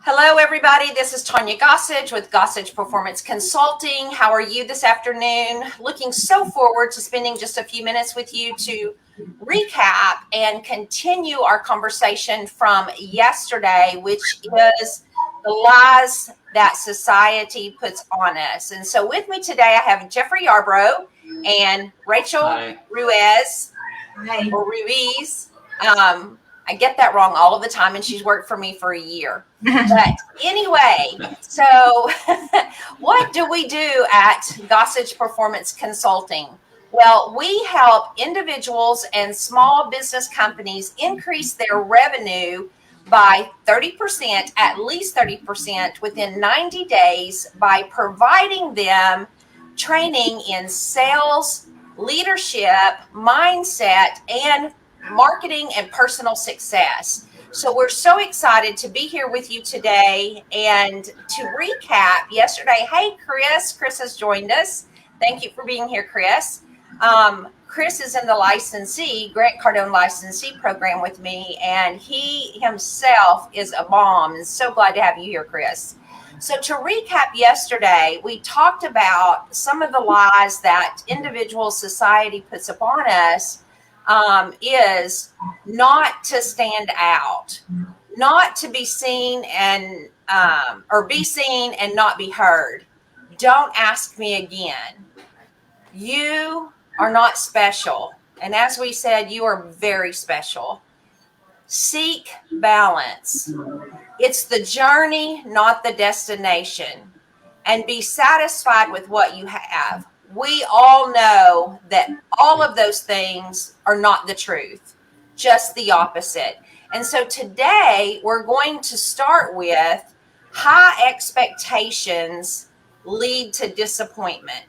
Hello, everybody. This is Tanya Gossage with Gossage Performance Consulting. How are you this afternoon? Looking so forward to spending just a few minutes with you to recap and continue our conversation from yesterday, which is the lies that society puts on us. And so with me today, I have Jeffrey Yarbrough and Rachel Hi. Ruiz. Hi. Or Ruiz. I get that wrong all of the time, and she's worked for me for a year. But anyway, so what do we do at Gossage Performance Consulting? Well, we help individuals and small business companies increase their revenue by 30%, at least 30% within 90 days by providing them training in sales, leadership, mindset, and marketing and personal success. So we're so excited to be here with you today and to recap yesterday. Hey, Chris. Chris has joined us. Thank you for being here, Chris. Chris is in the licensee, Grant Cardone licensee program with me, and he himself is a bomb. And so glad to have you here, Chris. So to recap yesterday, we talked about some of the lies that individual society puts upon us. Is not to stand out, not to be seen and or be seen and not be heard. Don't ask me again. You are not special. And as we said, you are very special. Seek balance. It's the journey, not the destination. And be satisfied with what you have. We all know that all of those things are not the truth, just the opposite. And so today we're going to start with high expectations lead to disappointment.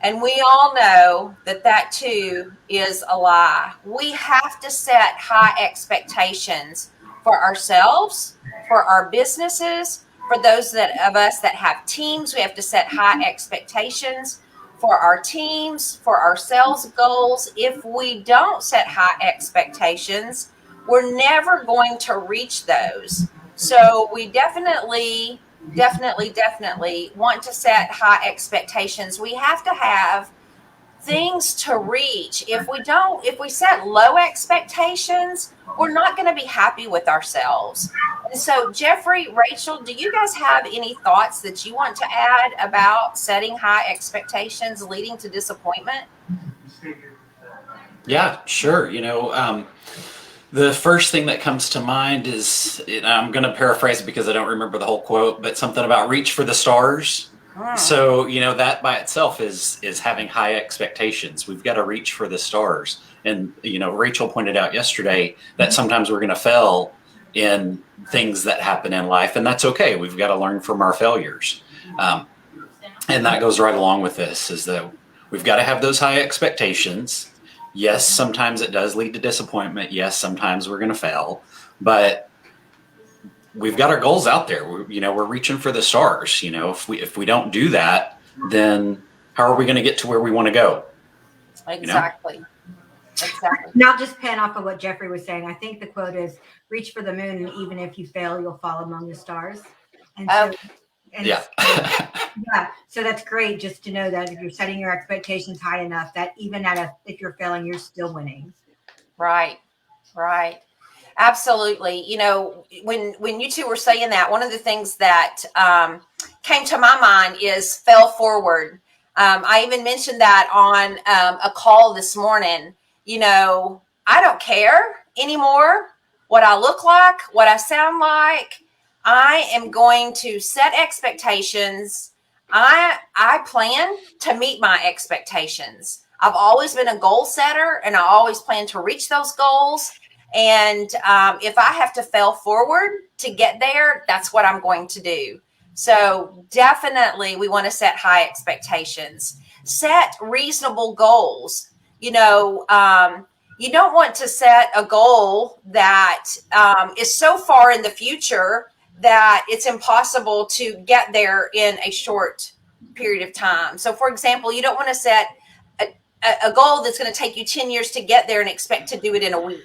And we all know that that too is a lie. We have to set high expectations for ourselves, for our businesses, for those of us that have teams. We have to set high expectations for our teams, for our sales goals. If we don't set high expectations, we're never going to reach those. So we definitely want to set high expectations. We have to have things to reach. If we set low expectations, we're not going to be happy with ourselves. And so, Jeffrey, Rachel, do you guys have any thoughts that you want to add about setting high expectations leading to disappointment? Yeah, sure. The first thing that comes to mind is, I'm going to paraphrase it because I don't remember the whole quote, but something about reach for the stars. So, that by itself is having high expectations. We've got to reach for the stars. And, Rachel pointed out yesterday that sometimes we're going to fail in things that happen in life, and that's okay. We've got to learn from our failures. And that goes right along with this, is that we've got to have those high expectations. Yes, sometimes it does lead to disappointment. Yes, sometimes we're going to fail, but we've got our goals out there. We're reaching for the stars. If we don't do that, then how are we going to get to where we want to go? Exactly. Now, just pan off of what Jeffrey was saying. I think the quote is, "Reach for the moon, and even if you fail, you'll fall among the stars." And so, yeah. Yeah. So that's great, just to know that if you're setting your expectations high enough, that even if you're failing, you're still winning. Right. Absolutely. When you two were saying that, one of the things that came to my mind is fail forward. I even mentioned that on a call this morning. I don't care anymore what I look like, what I sound like. I am going to set expectations. I plan to meet my expectations. I've always been a goal setter, and I always plan to reach those goals. And if I have to fail forward to get there, that's what I'm going to do. So definitely we want to set high expectations, set reasonable goals. You don't want to set a goal that is so far in the future that it's impossible to get there in a short period of time. So, for example, you don't want to set a goal that's going to take you 10 years to get there and expect to do it in a week.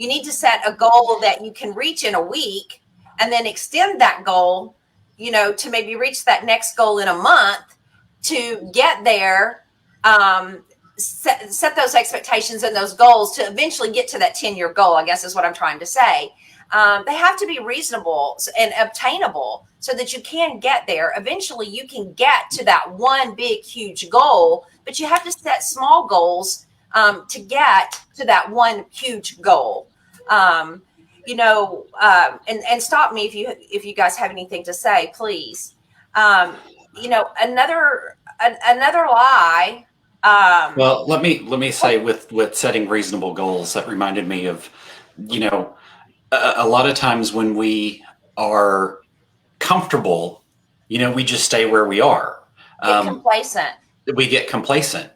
You need to set a goal that you can reach in a week and then extend that goal, to maybe reach that next goal in a month to get there. Set those expectations and those goals to eventually get to that 10-year goal, I guess is what I'm trying to say. They have to be reasonable and obtainable so that you can get there. Eventually, you can get to that one big, huge goal, but you have to set small goals to get to that one huge goal. And stop me if you guys have anything to say, please. Another lie. Well, let me say with setting reasonable goals, that reminded me of, a lot of times when we are comfortable, we just stay where we are. Complacent. We get complacent.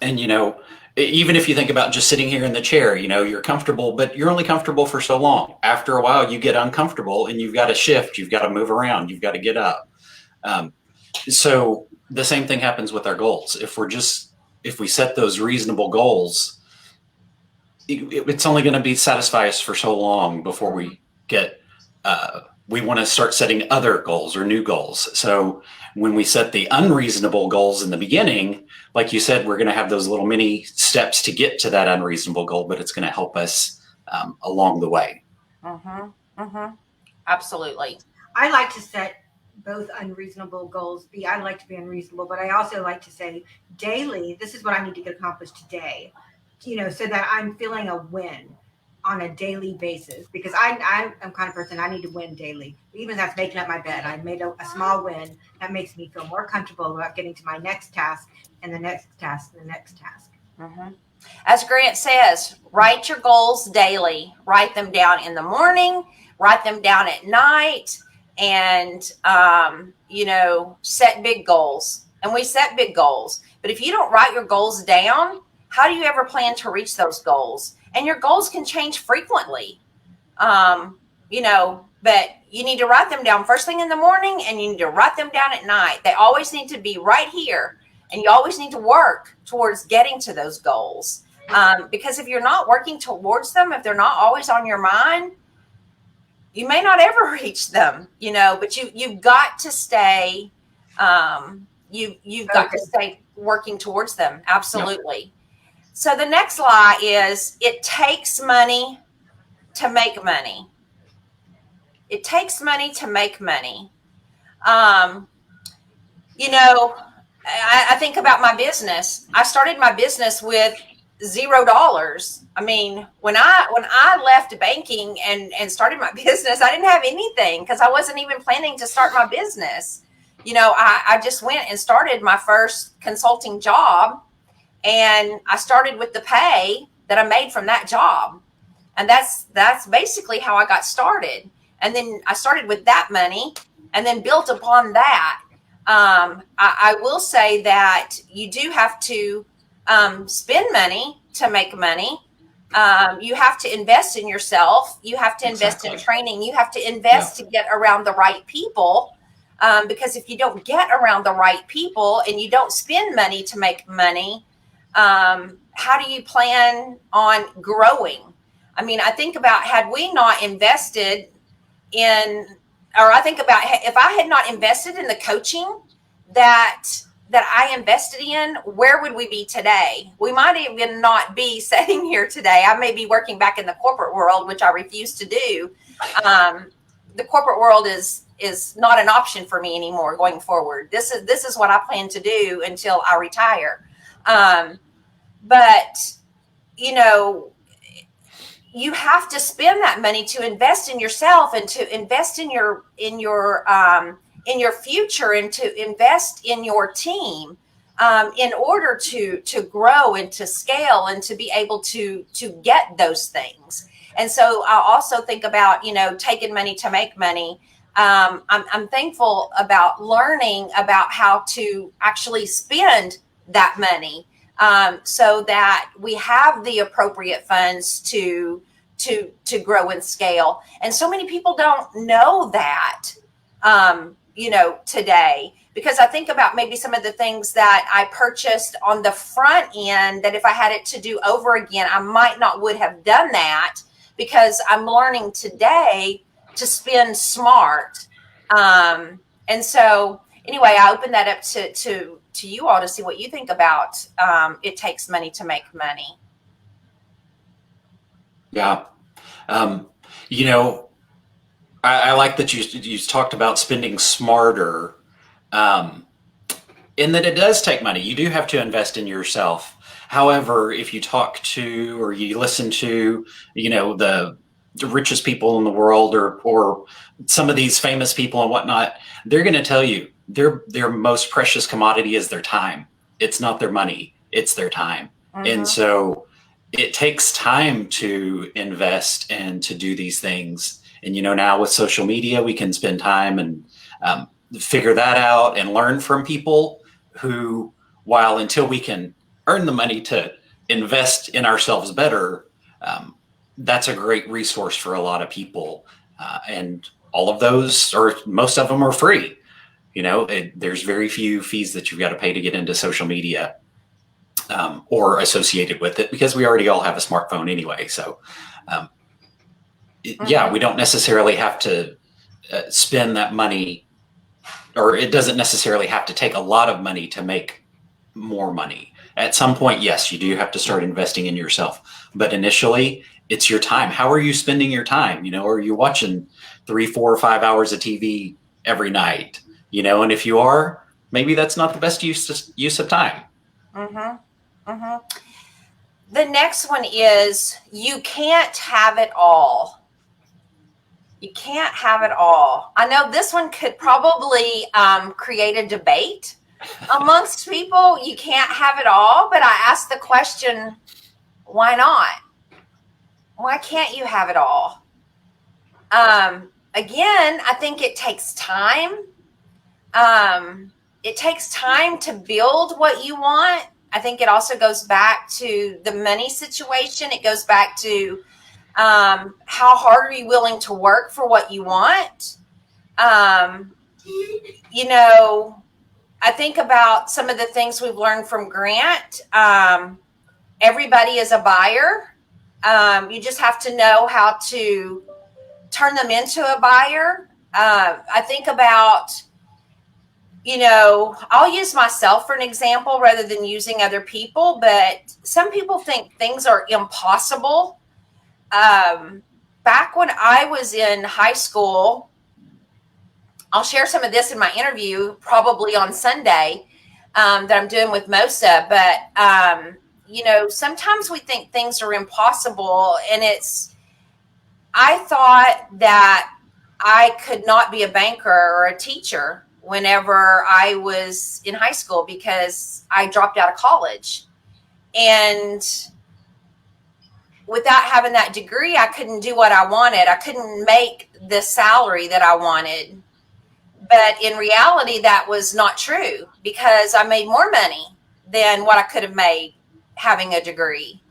And, even if you think about just sitting here in the chair, you're comfortable, but you're only comfortable for so long. After a while, you get uncomfortable and you've got to shift. You've got to move around. You've got to get up. So the same thing happens with our goals. If we set those reasonable goals, it's only going to be satisfy us for so long before we want to start setting other goals or new goals. So when we set the unreasonable goals in the beginning, like you said, we're going to have those little mini steps to get to that unreasonable goal, but it's going to help us along the way. Absolutely. I like to set both unreasonable goals. I like to be unreasonable, but I also like to say daily, this is what I need to get accomplished today, so that I'm feeling a win on a daily basis, because I'm kind of person, I need to win daily. Even if that's making up my bed, I made a small win that makes me feel more comfortable about getting to my next task and the next task and the next task. As Grant says, write your goals daily. Write them down in the morning, write them down at night, and set big goals. And we set big goals, but if you don't write your goals down, how do you ever plan to reach those goals? And your goals can change frequently, but you need to write them down first thing in the morning, and you need to write them down at night. They always need to be right here, and you always need to work towards getting to those goals. Because if you're not working towards them, if they're not always on your mind, you may not ever reach them, but you've got to stay, you've got to stay working towards them. Absolutely. Yeah. So the next lie is it takes money to make money. It takes money to make money. I think about my business. I started my business with $0. I mean, when I left banking and started my business, I didn't have anything because I wasn't even planning to start my business. I just went and started my first consulting job, and I started with the pay that I made from that job. And that's basically how I got started. And then I started with that money and then built upon that. I will say that you do have to spend money to make money. You have to invest in yourself. You have to invest in training. You have to invest to get around the right people. Because if you don't get around the right people and you don't spend money to make money, how do you plan on growing? I mean, I think about had we not invested in, or I think about if I had not invested in the coaching that I invested in, where would we be today? We might even not be sitting here today. I may be working back in the corporate world, which I refuse to do. The corporate world is not an option for me anymore going forward. This is what I plan to do until I retire. But you have to spend that money to invest in yourself and to invest in your future and to invest in your team in order to grow and to scale and to be able to get those things. And so I also think about, taking money to make money. I'm thankful about learning about how to actually spend that money so that we have the appropriate funds to grow and scale. And so many people don't know that, today, because I think about maybe some of the things that I purchased on the front end that if I had it to do over again, I might not would have done that. because I'm learning today to spend smart. And so anyway, I open that up to you all to see what you think about it takes money to make money. Yeah. You know, I like that you talked about spending smarter, in that it does take money. You do have to invest in yourself. However, if you talk to or you listen to, you know, the richest people in the world, or some of these famous people and whatnot, they're going to tell you their most precious commodity is their time. It's not their money, it's their time. And so it takes time to invest and to do these things. And, you know, now with social media, we can spend time and figure that out and learn from people who, while until we can earn the money to invest in ourselves better, that's a great resource for a lot of people. And all of those, or most of them, are free. You know, there's very few fees that you've got to pay to get into social media or associated with it, because we already all have a smartphone anyway. So, yeah, we don't necessarily have to spend that money, or it doesn't necessarily have to take a lot of money to make more money. At some point, yes, you do have to start investing in yourself. But initially, it's your time. How are you spending your time? You know, are you watching 3, 4, or 5 hours of TV every night? You know, and if you are, maybe that's not the best use of time. The next one is you can't have it all. You can't have it all. I know this one could probably create a debate amongst people. You can't have it all, but I ask the question, why not? Why can't you have it all? Again, I think it takes time. It takes time to build what you want. I think it also goes back to the money situation. It goes back to how hard are you willing to work for what you want? You know, I think about some of the things we've learned from Grant. Everybody is a buyer. You just have to know how to turn them into a buyer. I think about, you know, I'll use myself for an example rather than using other people, but some people think things are impossible. Back when I was in high school, I'll share some of this in my interview probably on Sunday that I'm doing with Mosa, but you know, sometimes we think things are impossible, and I thought that I could not be a banker or a teacher whenever I was in high school because I dropped out of college. And without having that degree, I couldn't do what I wanted. I couldn't make the salary that I wanted. But in reality, that was not true because I made more money than what I could have made having a degree.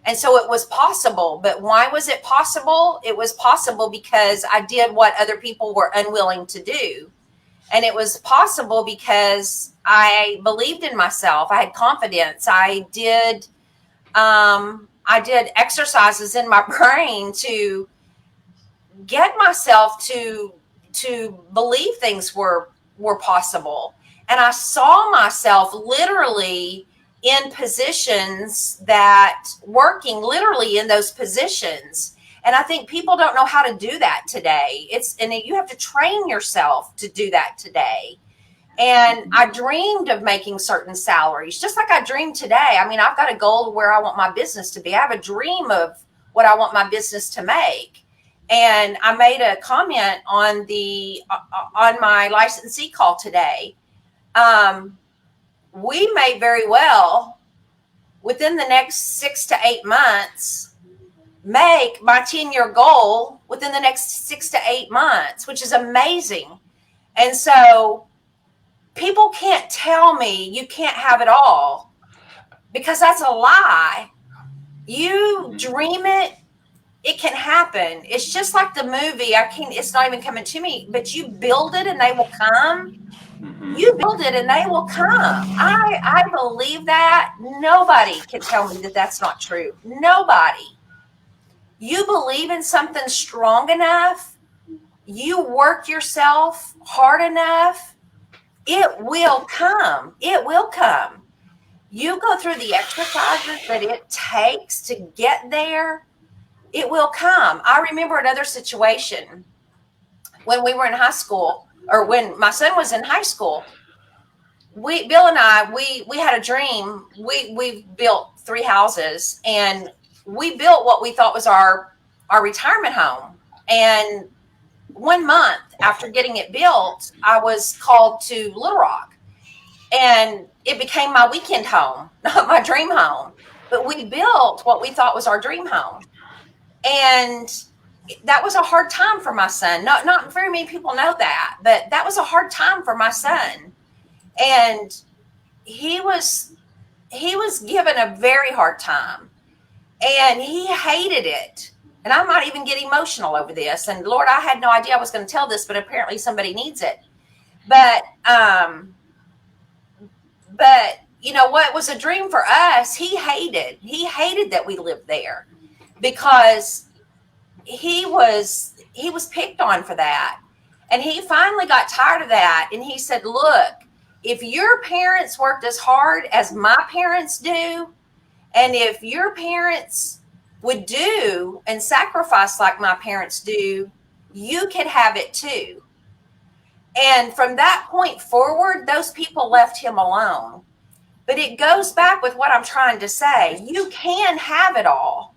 And so it was possible. But why was it possible? It was possible because I did what other people were unwilling to do. And it was possible because I believed in myself. I had confidence. I did exercises in my brain to get myself to believe things were possible. And I saw myself literally in positions that working literally in those positions. And I think people don't know how to do that today. And you have to train yourself to do that today. And I dreamed of making certain salaries, just like I dream today. I mean, I've got a goal of where I want my business to be. I have a dream of what I want my business to make. And I made a comment on my licensee call today. We may very well, within the next 6 to 8 months, make my 10-year goal within the next 6 to 8 months, which is amazing. And so people can't tell me you can't have it all because that's a lie. You dream it, it can happen. It's just like the movie. It's not even coming to me, but you build it and they will come. You build it and they will come. I believe that. Nobody can tell me that that's not true. Nobody. You believe in something strong enough, you work yourself hard enough, it will come. It will come. You go through the exercises that it takes to get there, it will come. I remember another situation when we were in high school, or when my son was in high school. Bill and I, we had a dream. We built 3 houses, and we built what we thought was our retirement home. And 1 month after getting it built, I was called to Little Rock, and it became my weekend home, not my dream home. But we built what we thought was our dream home, and that was a hard time for my son. Not very many people know that, but that was a hard time for my son. And he was given a very hard time, and he hated it. And I might even get emotional over this. And Lord, I had no idea I was going to tell this, but apparently somebody needs it. But you know what was a dream for us? He hated that we lived there, because he was picked on for that. And he finally got tired of that. And he said, look, if your parents worked as hard as my parents do, and if your parents would do and sacrifice like my parents do, you could have it too. And from that point forward, those people left him alone. But it goes back with what I'm trying to say. You can have it all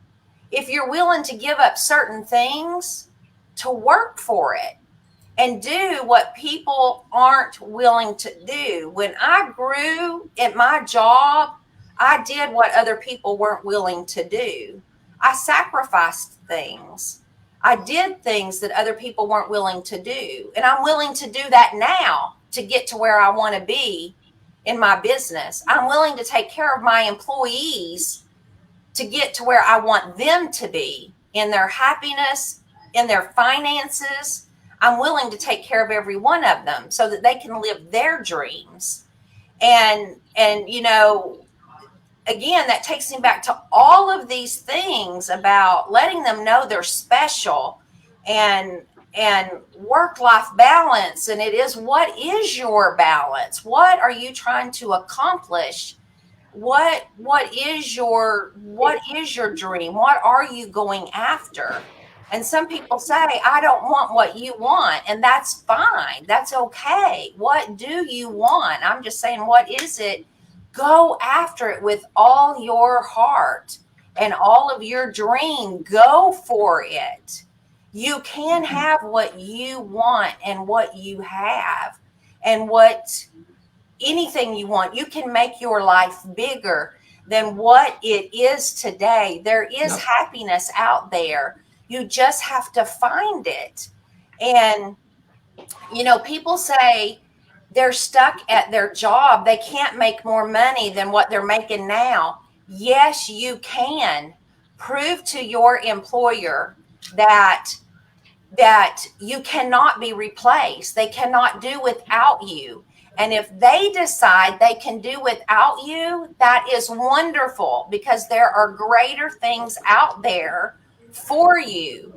if you're willing to give up certain things to work for it and do what people aren't willing to do. When I grew at my job, I did what other people weren't willing to do. I sacrificed things. I did things that other people weren't willing to do. And I'm willing to do that now to get to where I want to be in my business. I'm willing to take care of my employees to get to where I want them to be in their happiness, in their finances. I'm willing to take care of every one of them so that they can live their dreams. And you know, again, that takes me back to all of these things about letting them know they're special, and work-life balance. And it is, what is your balance? What are you trying to accomplish? What is your dream? What are you going after? And some people say, I don't want what you want. And that's fine. That's okay. What do you want? I'm just saying, what is it? Go after it with all your heart and all of your dream. Go for it. You can have what you want and what you have and anything you want. You can make your life bigger than what it is today. There is happiness out there. You just have to find it. And, you know, people say they're stuck at their job. They can't make more money than what they're making now. Yes, you can. Prove to your employer that you cannot be replaced. They cannot do without you. And if they decide they can do without you, that is wonderful, because there are greater things out there for you.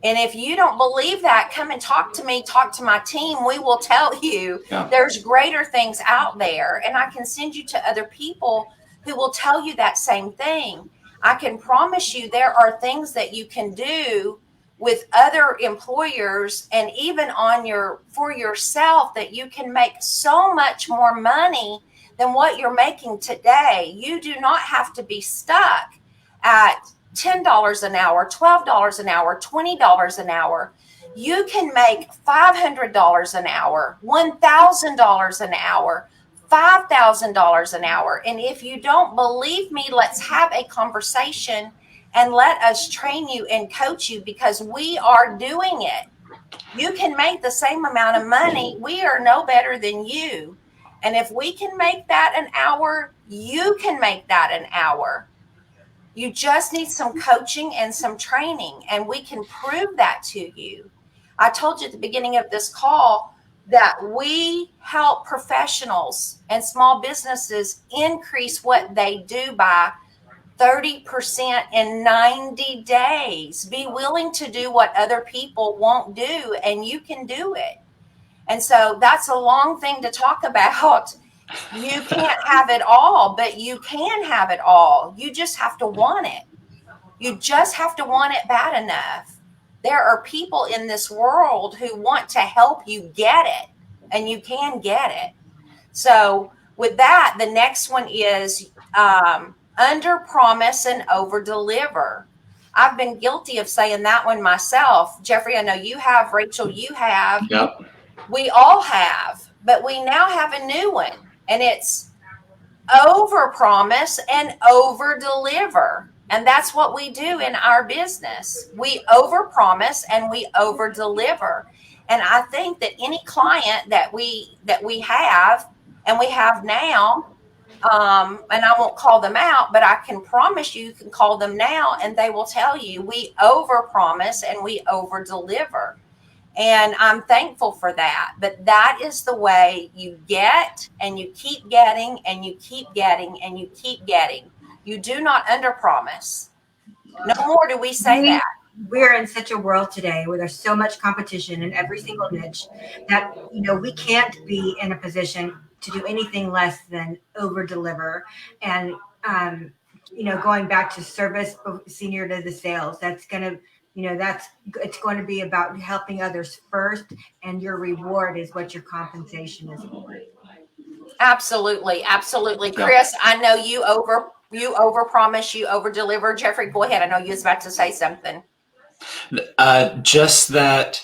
And if you don't believe that, come and talk to me, talk to my team. We will tell you there's greater things out there. And I can send you to other people who will tell you that same thing. I can promise you there are things that you can do with other employers and even for yourself, that you can make so much more money than what you're making today. You do not have to be stuck at $10 an hour, $12 an hour, $20 an hour. You can make $500 an hour, $1,000 an hour, $5,000 an hour. And if you don't believe me, let's have a conversation and let us train you and coach you, because we are doing it. You can make the same amount of money. We are no better than you. And if we can make that an hour, you can make that an hour. You just need some coaching and some training, and we can prove that to you. I told you at the beginning of this call that we help professionals and small businesses increase what they do by 30% in 90 days. Be willing to do what other people won't do, and you can do it. And so that's a long thing to talk about. You can't have it all, but you can have it all. You just have to want it. You just have to want it bad enough. There are people in this world who want to help you get it, and you can get it. So with that, the next one is under promise and over deliver. I've been guilty of saying that one myself. Jeffrey, I know you have. Rachel, you have. Yep. We all have, but we now have a new one, and it's over promise and over deliver. And that's what we do in our business. We over promise and we over deliver. And I think that any client that we have, and we have now, and I won't call them out, but I can promise you can call them now and they will tell you we over promise and we over deliver. And I'm thankful for that. But that is the way you get, and you keep getting, and you keep getting, and you keep getting. You do not under promise. No more do we say that. We're in such a world today where there's so much competition in every single niche that, we can't be in a position to do anything less than over deliver. And, going back to service senior to the sales, that's going to, it's going to be about helping others first, and your reward is what your compensation is for. Absolutely. Absolutely. Chris, I know you over promise, you over deliver. Jeffrey, go ahead. I know you was about to say something. Just that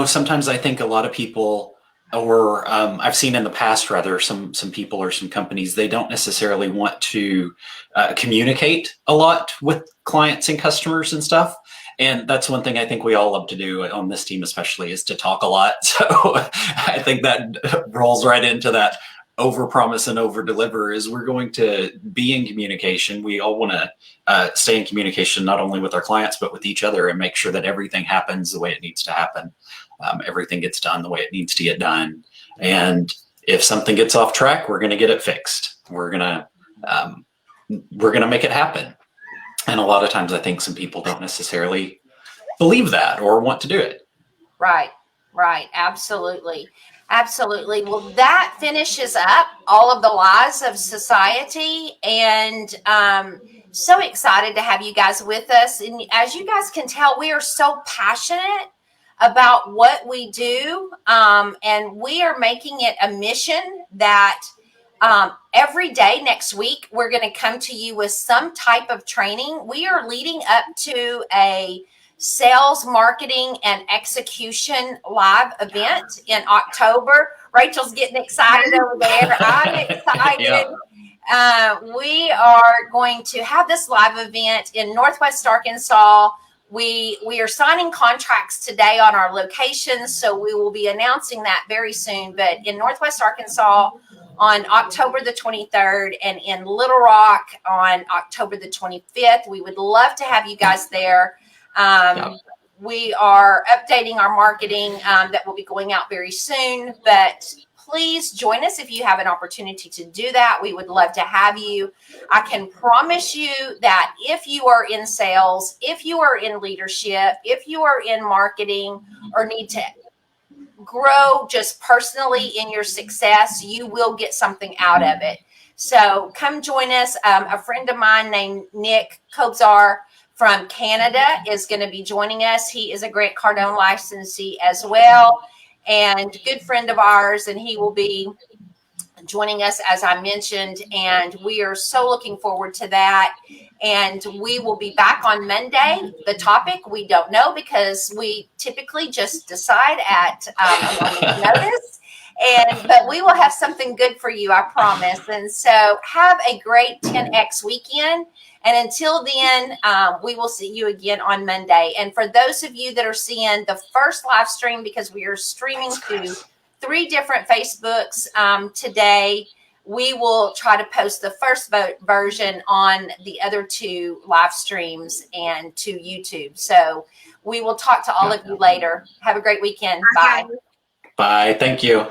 sometimes I think a lot of people, or I've seen in the past, rather, some people or some companies, they don't necessarily want to communicate a lot with clients and customers and stuff. And that's one thing I think we all love to do on this team, especially, is to talk a lot. So I think that rolls right into that over promise and over deliver. Is we're going to be in communication. We all want to stay in communication, not only with our clients, but with each other, and make sure that everything happens the way it needs to happen. Everything gets done the way it needs to get done. And if something gets off track, we're going to get it fixed. We're going to make it happen. And a lot of times I think some people don't necessarily believe that or want to do it. Right. Absolutely. Absolutely. Well, that finishes up all of the lies of society. And so excited to have you guys with us. And as you guys can tell, we are so passionate about what we do. And we are making it a mission that every day next week, we're going to come to you with some type of training. We are leading up to a sales, marketing, and execution live event in October. Rachel's getting excited over there. I'm excited. Yeah. We are going to have this live event in Northwest Arkansas. We are signing contracts today on our locations, so we will be announcing that very soon. But in Northwest Arkansas on October the 23rd, and in Little Rock on October the 25th, we would love to have you guys there. We are updating our marketing that will be going out very soon, but please join us if you have an opportunity to do that. We would love to have you. I can promise you that if you are in sales, if you are in leadership, if you are in marketing, or need to grow just personally in your success, you will get something out of it. So come join us. A friend of mine named Nick Kobzar from Canada is going to be joining us. He is a Grant Cardone licensee as well, and good friend of ours, and he will be joining us, as I mentioned, and we are so looking forward to that. And we will be back on Monday. The topic, we don't know, because we typically just decide at a moment's notice. But we will have something good for you, I promise. And so have a great 10X weekend. And until then, we will see you again on Monday. And for those of you that are seeing the first live stream, because we are streaming to 3 different Facebooks today, we will try to post the first version on the other 2 live streams and to YouTube. So we will talk to all of you later. Have a great weekend. Bye. Bye. Thank you.